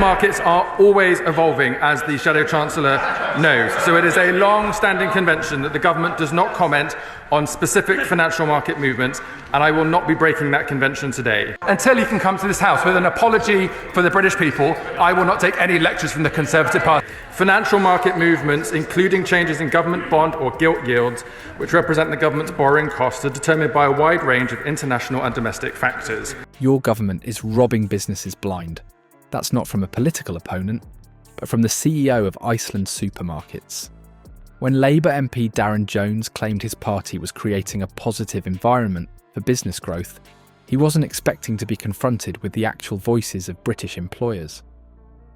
markets are always evolving, as the Shadow Chancellor knows. So it is a long-standing convention that the government does not comment on specific financial market movements, and I will not be breaking that convention today. Until you can come to this House with an apology for the British people, I will not take any lectures from the Conservative Party. Financial market movements, including changes in government bond or gilt yields, which represent the government's borrowing costs, are determined by a wide range of international and domestic factors. Your government is robbing businesses blind. That's not from a political opponent, but from the CEO of Iceland Supermarkets. When Labour MP Darren Jones claimed his party was creating a positive environment for business growth, he wasn't expecting to be confronted with the actual voices of British employers.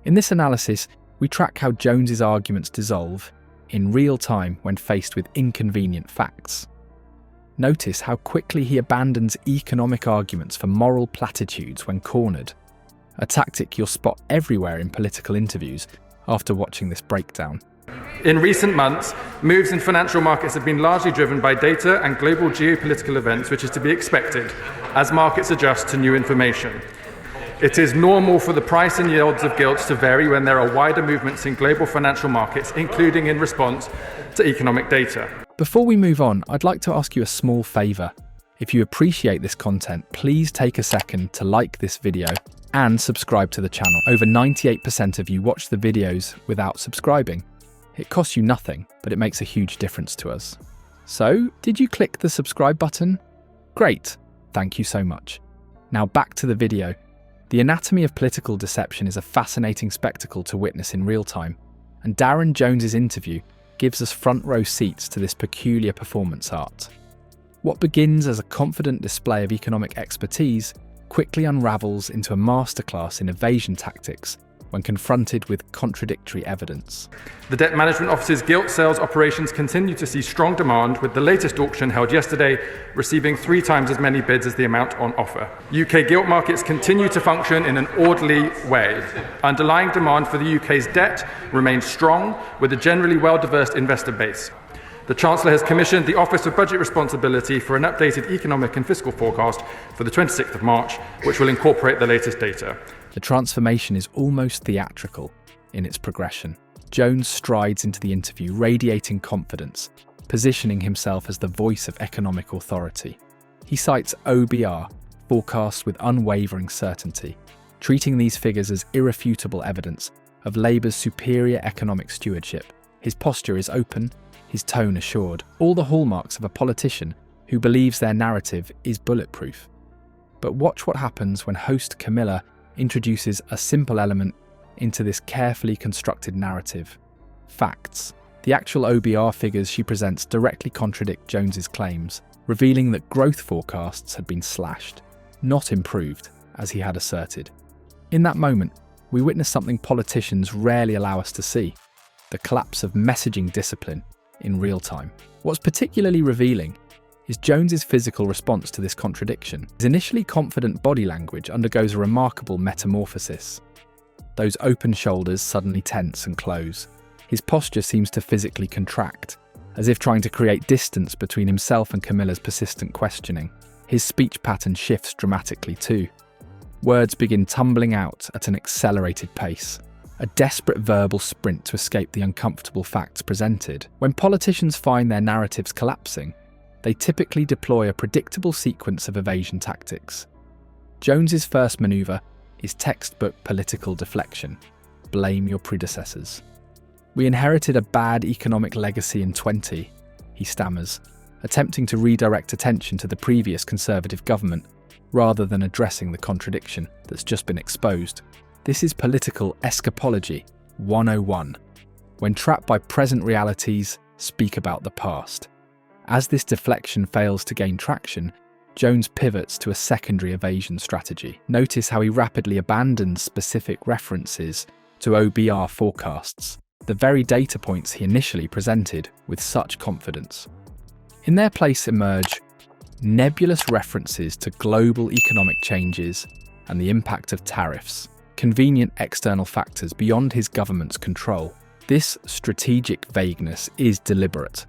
In this analysis, we track how Jones's arguments dissolve in real time when faced with inconvenient facts. Notice how quickly he abandons economic arguments for moral platitudes when cornered, a tactic you'll spot everywhere in political interviews after watching this breakdown. In recent months, moves in financial markets have been largely driven by data and global geopolitical events, which is to be expected as markets adjust to new information. It is normal for the price and yields of gilts to vary when there are wider movements in global financial markets, including in response to economic data. Before we move on, I'd like to ask you a small favour. If you appreciate this content, please take a second to like this video and subscribe to the channel. Over 98% of you watch the videos without subscribing. It costs you nothing, but it makes a huge difference to us. So, did you click the subscribe button? Great, thank you so much. Now back to the video. The anatomy of political deception is a fascinating spectacle to witness in real time, and Darren Jones's interview gives us front row seats to this peculiar performance art. What begins as a confident display of economic expertise quickly unravels into a masterclass in evasion tactics when confronted with contradictory evidence. The Debt Management Office's gilt sales operations continue to see strong demand, with the latest auction held yesterday receiving 3 times as many bids as the amount on offer. UK gilt markets continue to function in an orderly way. Underlying demand for the UK's debt remains strong, with a generally well-diverse investor base. The Chancellor has commissioned the Office of Budget Responsibility for an updated economic and fiscal forecast for the 26th of March, which will incorporate the latest data. The transformation is almost theatrical in its progression. Jones strides into the interview radiating confidence, positioning himself as the voice of economic authority. He cites OBR, forecasts with unwavering certainty, treating these figures as irrefutable evidence of Labour's superior economic stewardship. His posture is open, his tone assured, all the hallmarks of a politician who believes their narrative is bulletproof. But watch what happens when host Camilla introduces a simple element into this carefully constructed narrative: facts. The actual OBR figures she presents directly contradict Jones's claims, revealing that growth forecasts had been slashed, not improved, as he had asserted. In that moment, we witness something politicians rarely allow us to see: the collapse of messaging discipline in real time. What's particularly revealing is Jones's physical response to this contradiction. His initially confident body language undergoes a remarkable metamorphosis. Those open shoulders suddenly tense and close. His posture seems to physically contract, as if trying to create distance between himself and Camilla's persistent questioning. His speech pattern shifts dramatically too. Words begin tumbling out at an accelerated pace, a desperate verbal sprint to escape the uncomfortable facts presented. When politicians find their narratives collapsing, they typically deploy a predictable sequence of evasion tactics. Jones's first manoeuvre is textbook political deflection. Blame your predecessors. "We inherited a bad economic legacy in 20, he stammers, attempting to redirect attention to the previous Conservative government rather than addressing the contradiction that's just been exposed. This is political escapology 101. When trapped by present realities, speak about the past. As this deflection fails to gain traction, Jones pivots to a secondary evasion strategy. Notice how he rapidly abandons specific references to OBR forecasts, the very data points he initially presented with such confidence. In their place emerge nebulous references to global economic changes and the impact of tariffs, convenient external factors beyond his government's control. This strategic vagueness is deliberate.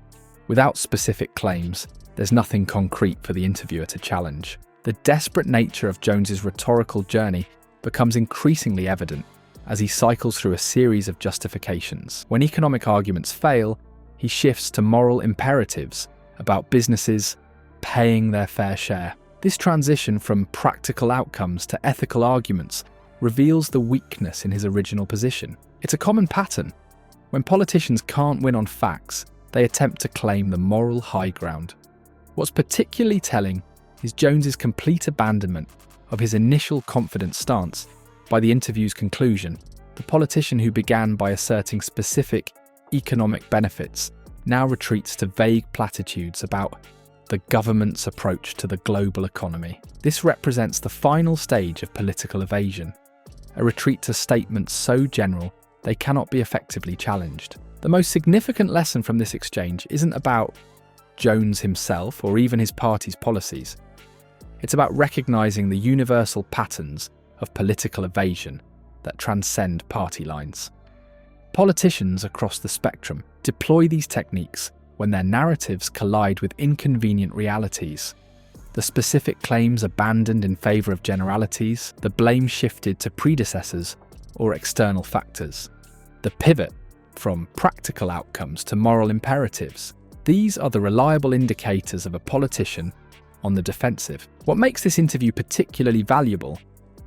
Without specific claims, there's nothing concrete for the interviewer to challenge. The desperate nature of Jones's rhetorical journey becomes increasingly evident as he cycles through a series of justifications. When economic arguments fail, he shifts to moral imperatives about businesses paying their fair share. This transition from practical outcomes to ethical arguments reveals the weakness in his original position. It's a common pattern. When politicians can't win on facts, they attempt to claim the moral high ground. What's particularly telling is Jones's complete abandonment of his initial confident stance. By the interview's conclusion, the politician who began by asserting specific economic benefits now retreats to vague platitudes about the government's approach to the global economy. This represents the final stage of political evasion, a retreat to statements so general they cannot be effectively challenged. The most significant lesson from this exchange isn't about Jones himself or even his party's policies. It's about recognizing the universal patterns of political evasion that transcend party lines. Politicians across the spectrum deploy these techniques when their narratives collide with inconvenient realities. The specific claims abandoned in favor of generalities, the blame shifted to predecessors or external factors, the pivot from practical outcomes to moral imperatives. These are the reliable indicators of a politician on the defensive. What makes this interview particularly valuable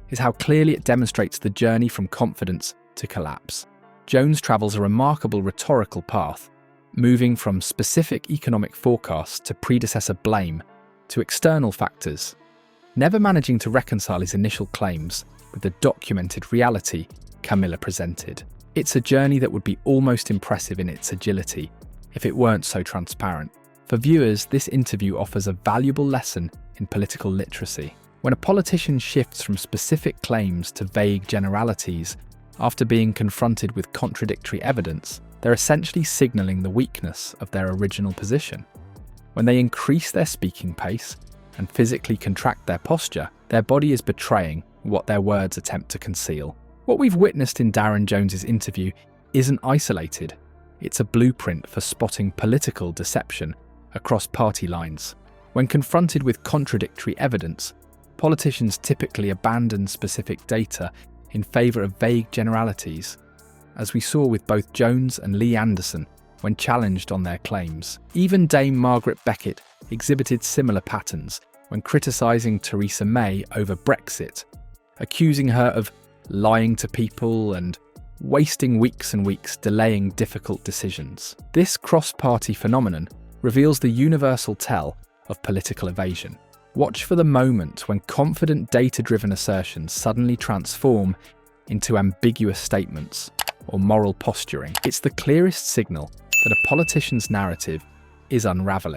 is how clearly it demonstrates the journey from confidence to collapse. Jones travels a remarkable rhetorical path, moving from specific economic forecasts to predecessor blame to external factors, never managing to reconcile his initial claims with the documented reality Camilla presented. It's a journey that would be almost impressive in its agility if it weren't so transparent. For viewers, this interview offers a valuable lesson in political literacy. When a politician shifts from specific claims to vague generalities after being confronted with contradictory evidence, they're essentially signaling the weakness of their original position. When they increase their speaking pace and physically contract their posture, their body is betraying what their words attempt to conceal. What we've witnessed in Darren Jones's interview isn't isolated. It's a blueprint for spotting political deception across party lines. When confronted with contradictory evidence, politicians typically abandon specific data in favor of vague generalities, as we saw with both Jones and Lee Anderson when challenged on their claims. Even Dame Margaret Beckett exhibited similar patterns when criticising Theresa May over Brexit, accusing her of lying to people and wasting weeks and weeks delaying difficult decisions. This cross-party phenomenon reveals the universal tell of political evasion. Watch for the moment when confident data-driven assertions suddenly transform into ambiguous statements or moral posturing. It's the clearest signal that a politician's narrative is unraveling.